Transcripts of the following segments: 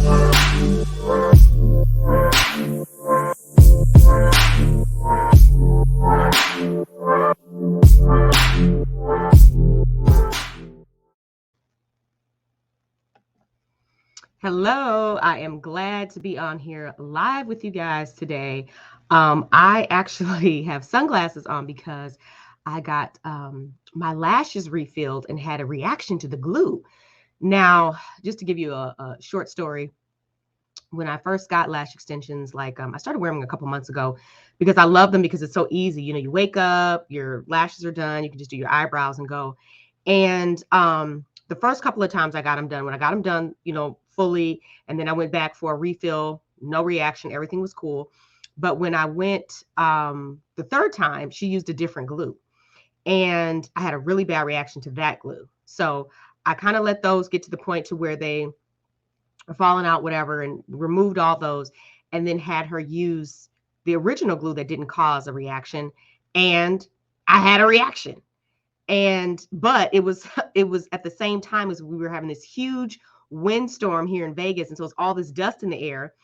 Hello, I am glad to be on here live with you guys today. I actually have sunglasses on because I got my lashes refilled and had a reaction to the glue. Now, just to give you a short story, when I first got lash extensions, like I started wearing them a couple months ago because I love them because it's so easy. You know, you wake up, your lashes are done, you can just do your eyebrows and go. And the first couple of times I got them done, when I got them done, fully, and then I went back for a refill, no reaction, everything was cool. But when I went the third time, she used a different glue. And I had a really bad reaction to that glue. So I kind of let those get to the point to where they are falling out, whatever, and removed all those, and then had her use the original glue that didn't cause a reaction. And I had a reaction. But it was at the same time as we were having this huge windstorm here in Vegas. And so it's all this dust in the air.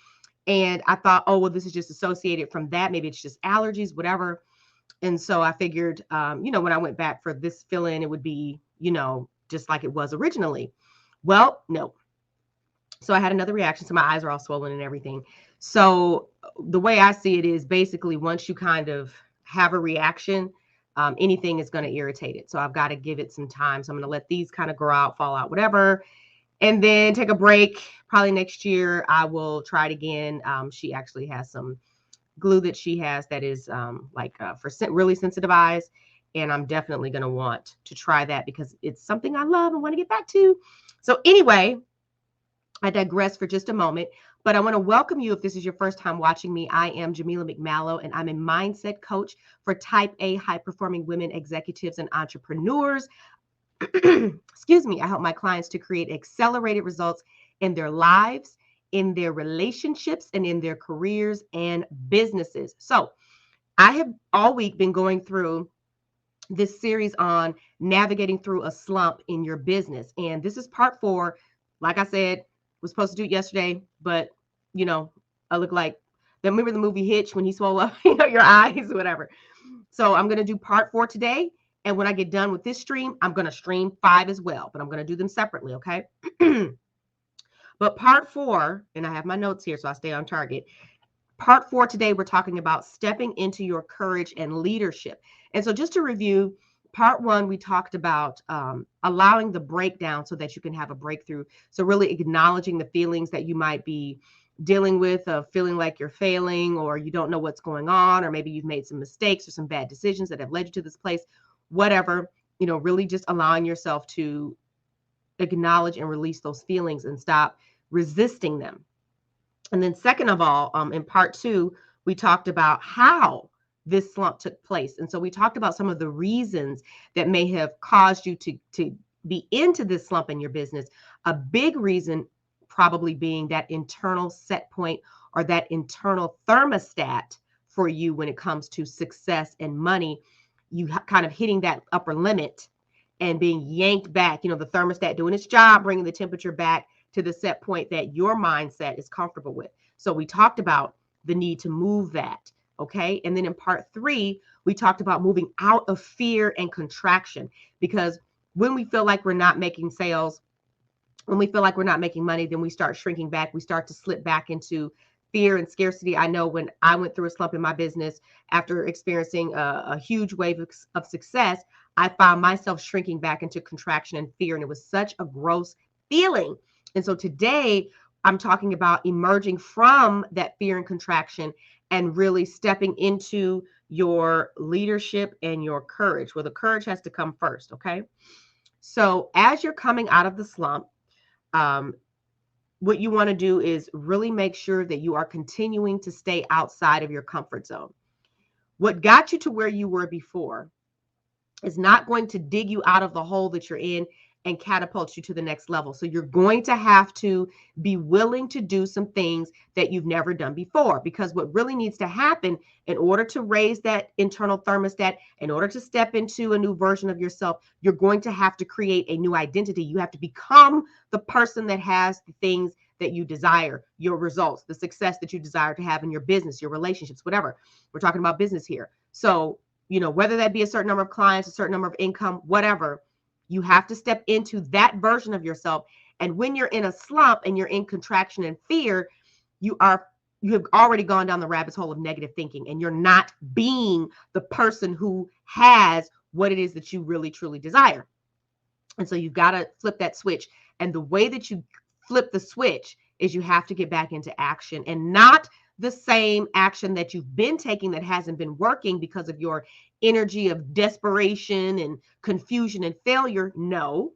And I thought, oh, well, this is just associated from that. Maybe it's just allergies, whatever. And so I figured, when I went back for this fill in, it would be, just like it was originally. Well, no. So I had another reaction. So my eyes are all swollen and everything. So the way I see it is basically once you kind of have a reaction, anything is going to irritate it. So I've got to give it some time. So I'm going to let these kind of grow out, fall out, whatever, and then take a break. Probably next year I will try it again. She actually has some glue that she has that is for really sensitive eyes. And I'm definitely going to want to try that because it's something I love and want to get back to. So anyway, I digress for just a moment, but I want to welcome you if this is your first time watching me. I am Jamila McMallow, and I'm a mindset coach for type A high-performing women executives and entrepreneurs. Excuse me. I help my clients to create accelerated results in their lives, in their relationships, and in their careers and businesses. So I have all week been going through this series on navigating through a slump in your business. And this is part 4. Like I said, was supposed to do it yesterday, but I look like remember the movie Hitch when he swole up, your eyes, whatever. So I'm going to do part 4 today. And when I get done with this stream, I'm going to stream 5 as well, but I'm going to do them separately. Okay. But part 4, and I have my notes here, so I stay on target. Part 4 today, we're talking about stepping into your courage and leadership. And so just to review, part 1, we talked about allowing the breakdown so that you can have a breakthrough. So really acknowledging the feelings that you might be dealing with, of feeling like you're failing, or you don't know what's going on, or maybe you've made some mistakes or some bad decisions that have led you to this place, whatever, really just allowing yourself to acknowledge and release those feelings and stop resisting them. And then second of all, in part 2, we talked about how this slump took place. And so we talked about some of the reasons that may have caused you to be into this slump in your business. A big reason probably being that internal set point or that internal thermostat for you when it comes to success and money. You kind of hitting that upper limit and being yanked back, the thermostat doing its job, bringing the temperature back to the set point that your mindset is comfortable with. So we talked about the need to move that. Okay. And then in part 3, we talked about moving out of fear and contraction, because when we feel like we're not making sales, when we feel like we're not making money, then we start shrinking back. We start to slip back into fear and scarcity. I know when I went through a slump in my business after experiencing a huge wave of success, I found myself shrinking back into contraction and fear. And it was such a gross feeling. And so today I'm talking about emerging from that fear and contraction and really stepping into your leadership and your courage. Well, the courage has to come first. Okay. So as you're coming out of the slump, what you want to do is really make sure that you are continuing to stay outside of your comfort zone. What got you to where you were before is not going to dig you out of the hole that you're in and catapult you to the next level. So you're going to have to be willing to do some things that you've never done before, because what really needs to happen in order to raise that internal thermostat, in order to step into a new version of yourself, you're going to have to create a new identity. You have to become the person that has the things that you desire, your results, the success that you desire to have in your business, your relationships, whatever. We're talking about business here. So, whether that be a certain number of clients, a certain number of income, whatever, you have to step into that version of yourself. And when you're in a slump and you're in contraction and fear, you have already gone down the rabbit hole of negative thinking, and you're not being the person who has what it is that you really truly desire. And so you've got to flip that switch. And the way that you flip the switch is you have to get back into action, and not the same action that you've been taking that hasn't been working because of your energy of desperation and confusion and failure. No,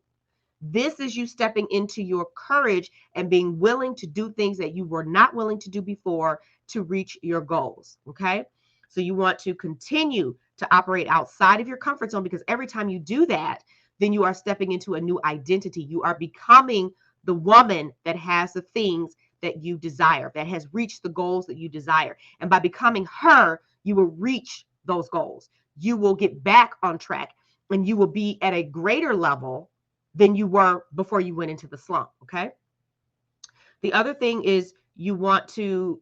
this is you stepping into your courage and being willing to do things that you were not willing to do before to reach your goals. Okay. So you want to continue to operate outside of your comfort zone, because every time you do that, then you are stepping into a new identity. You are becoming the woman that has the things that you desire, that has reached the goals that you desire. And by becoming her, you will reach those goals. You will get back on track, and you will be at a greater level than you were before you went into the slump. Okay. The other thing is you want to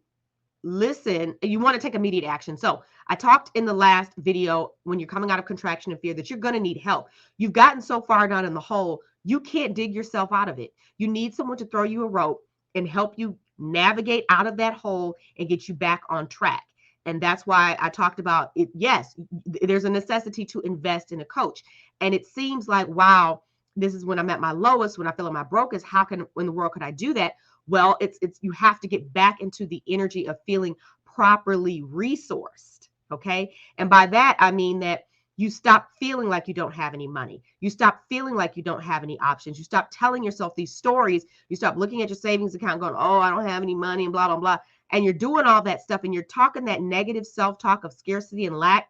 listen, you want to take immediate action. So I talked in the last video, when you're coming out of contraction and fear, that you're going to need help. You've gotten so far down in the hole, you can't dig yourself out of it. You need someone to throw you a rope and help you navigate out of that hole and get you back on track. And that's why I talked about it. Yes, there's a necessity to invest in a coach. And it seems like, wow, this is when I'm at my lowest, when I feel at my brokest. How can, in the world, could I do that? Well, it's you have to get back into the energy of feeling properly resourced. Okay. And by that, I mean that you stop feeling like you don't have any money. You stop feeling like you don't have any options. You stop telling yourself these stories. You stop looking at your savings account going, oh, I don't have any money and blah, blah, blah. And you're doing all that stuff, and you're talking that negative self-talk of scarcity and lack.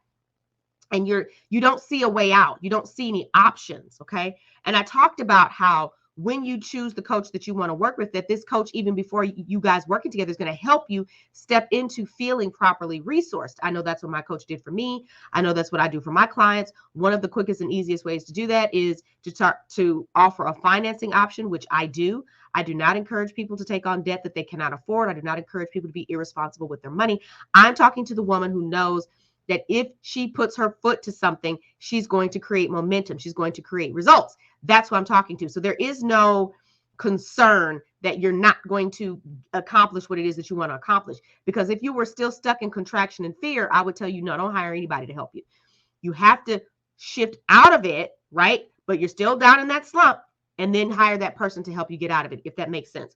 And you don't see a way out. You don't see any options. Okay. And I talked about how when you choose the coach that you want to work with, that this coach, even before you guys working together, is going to help you step into feeling properly resourced. I know that's what my coach did for me. I know that's what I do for my clients. One of the quickest and easiest ways to do that is to offer a financing option, which I do. I do not encourage people to take on debt that they cannot afford. I do not encourage people to be irresponsible with their money. I'm talking to the woman who knows that if she puts her foot to something, she's going to create momentum. She's going to create results. That's what I'm talking to. So there is no concern that you're not going to accomplish what it is that you want to accomplish. Because if you were still stuck in contraction and fear, I would tell you, no, don't hire anybody to help you. You have to shift out of it, right? But you're still down in that slump, and then hire that person to help you get out of it, if that makes sense.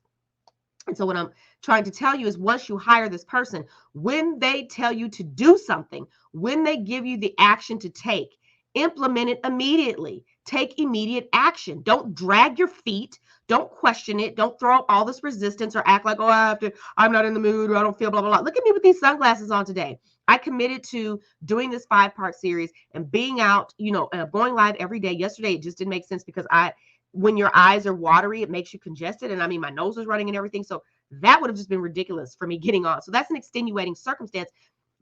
And so what I'm trying to tell you is, once you hire this person, when they tell you to do something, when they give you the action to take, implement it immediately. Take immediate action. Don't drag your feet. Don't question it. Don't throw up all this resistance or act like, oh, I'm not in the mood, or I don't feel blah, blah, blah. Look at me with these sunglasses on today. I committed to doing this 5-part series and being out, going live every day. Yesterday, it just didn't make sense because when your eyes are watery, it makes you congested. And I mean, my nose was running and everything. So that would have just been ridiculous for me getting on. So that's an extenuating circumstance.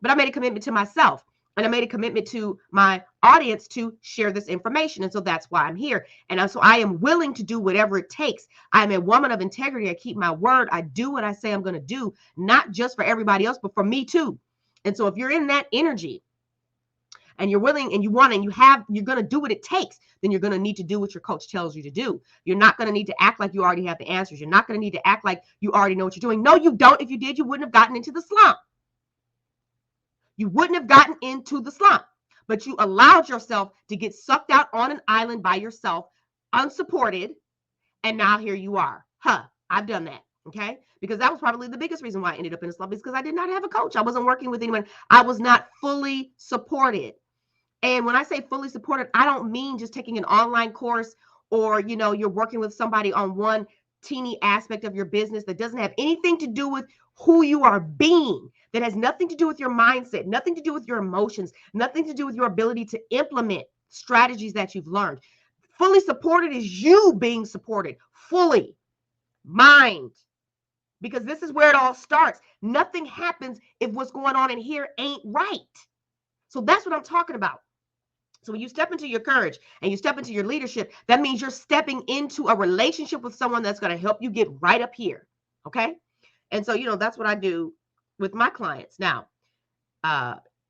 But I made a commitment to myself, and I made a commitment to my audience to share this information. And so that's why I'm here. And so I am willing to do whatever it takes. I'm a woman of integrity. I keep my word. I do what I say I'm going to do, not just for everybody else, but for me too. And so if you're in that energy, and you're willing and you want and you're going to do what it takes, then you're going to need to do what your coach tells you to do. You're not going to need to act like you already have the answers. You're not going to need to act like you already know what you're doing. No, you don't. If you did, you wouldn't have gotten into the slump. You wouldn't have gotten into the slump, but you allowed yourself to get sucked out on an island by yourself, unsupported. And now here you are. I've done that. Okay. Because that was probably the biggest reason why I ended up in a slump, is because I did not have a coach. I wasn't working with anyone. I was not fully supported. And when I say fully supported, I don't mean just taking an online course, or, you're working with somebody on one teeny aspect of your business that doesn't have anything to do with who you are being, that has nothing to do with your mindset, nothing to do with your emotions, nothing to do with your ability to implement strategies that you've learned. Fully supported is you being supported fully. Mind. Because this is where it all starts. Nothing happens if what's going on in here ain't right. So that's what I'm talking about. So when you step into your courage and you step into your leadership, that means you're stepping into a relationship with someone that's going to help you get right up here. Okay. And so, that's what I do with my clients. Now,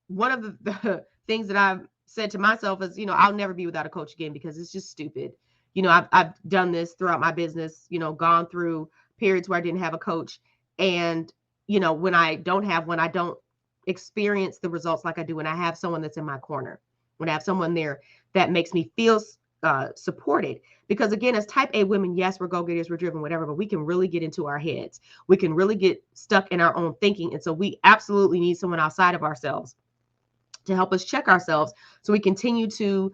one of the things that I've said to myself is, I'll never be without a coach again because it's just stupid. I've done this throughout my business, gone through periods where I didn't have a coach. And, when I don't have one, I don't experience the results like I do when I have someone that's in my corner, when I have someone there that makes me feel supported. Because again, as type A women, yes, we're go-getters, we're driven, whatever, but we can really get into our heads. We can really get stuck in our own thinking. And so we absolutely need someone outside of ourselves to help us check ourselves so we continue to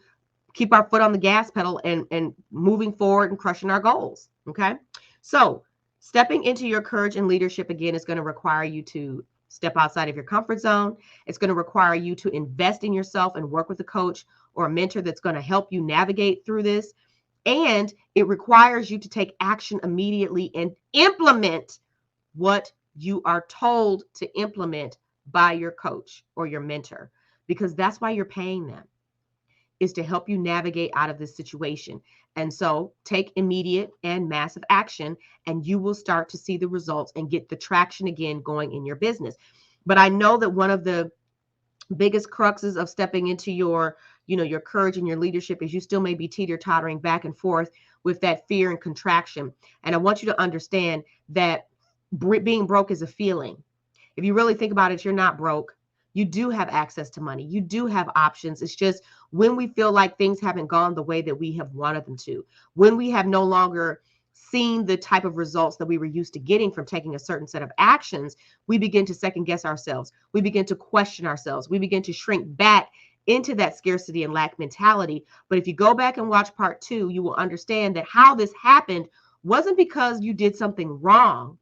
keep our foot on the gas pedal and moving forward and crushing our goals. Okay. So stepping into your courage and leadership again is going to require you to step outside of your comfort zone. It's going to require you to invest in yourself and work with a coach or a mentor that's going to help you navigate through this. And it requires you to take action immediately and implement what you are told to implement by your coach or your mentor, because that's why you're paying them, is to help you navigate out of this situation. And so take immediate and massive action, and you will start to see the results and get the traction again going in your business. But I know that one of the biggest cruxes of stepping into your courage and your leadership is you still may be teeter-tottering back and forth with that fear and contraction. And I want you to understand that being broke is a feeling. If you really think about it, you're not broke. You do have access to money. You do have options. It's just when we feel like things haven't gone the way that we have wanted them to, when we have no longer seen the type of results that we were used to getting from taking a certain set of actions, we begin to second guess ourselves. We begin to question ourselves. We begin to shrink back into that scarcity and lack mentality. But if you go back and watch part 2, you will understand that how this happened wasn't because you did something wrong,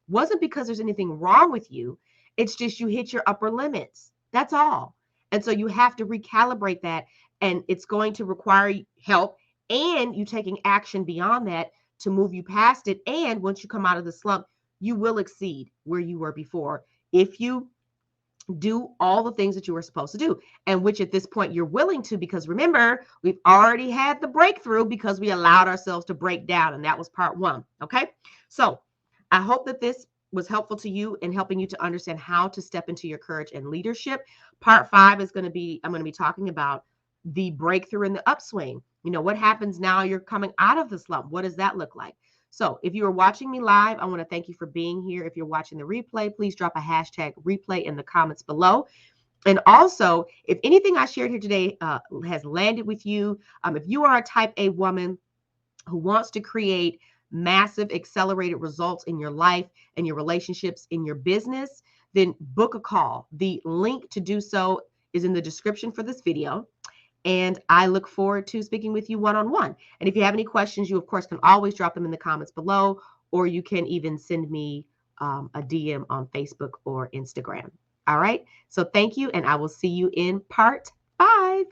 wasn't because there's anything wrong with you. It's just you hit your upper limits. That's all. And so you have to recalibrate that, and it's going to require help and you taking action beyond that to move you past it. And once you come out of the slump, you will exceed where you were before if you do all the things that you were supposed to do, and which at this point you're willing to, because remember, we've already had the breakthrough because we allowed ourselves to break down, and that was part 1. Okay. So I hope that this was helpful to you in helping you to understand how to step into your courage and leadership. Part 5 is going to be, I'm going to be talking about the breakthrough and the upswing. What happens now you're coming out of the slump? What does that look like? So if you are watching me live, I want to thank you for being here. If you're watching the replay, please drop a hashtag replay in the comments below. And also, if anything I shared here today has landed with you, if you are a type A woman who wants to create massive accelerated results in your life and your relationships in your business, then book a call. The link to do so is in the description for this video. And I look forward to speaking with you one-on-one. And if you have any questions, you of course can always drop them in the comments below, or you can even send me a DM on Facebook or Instagram. All right. So thank you. And I will see you in part 5.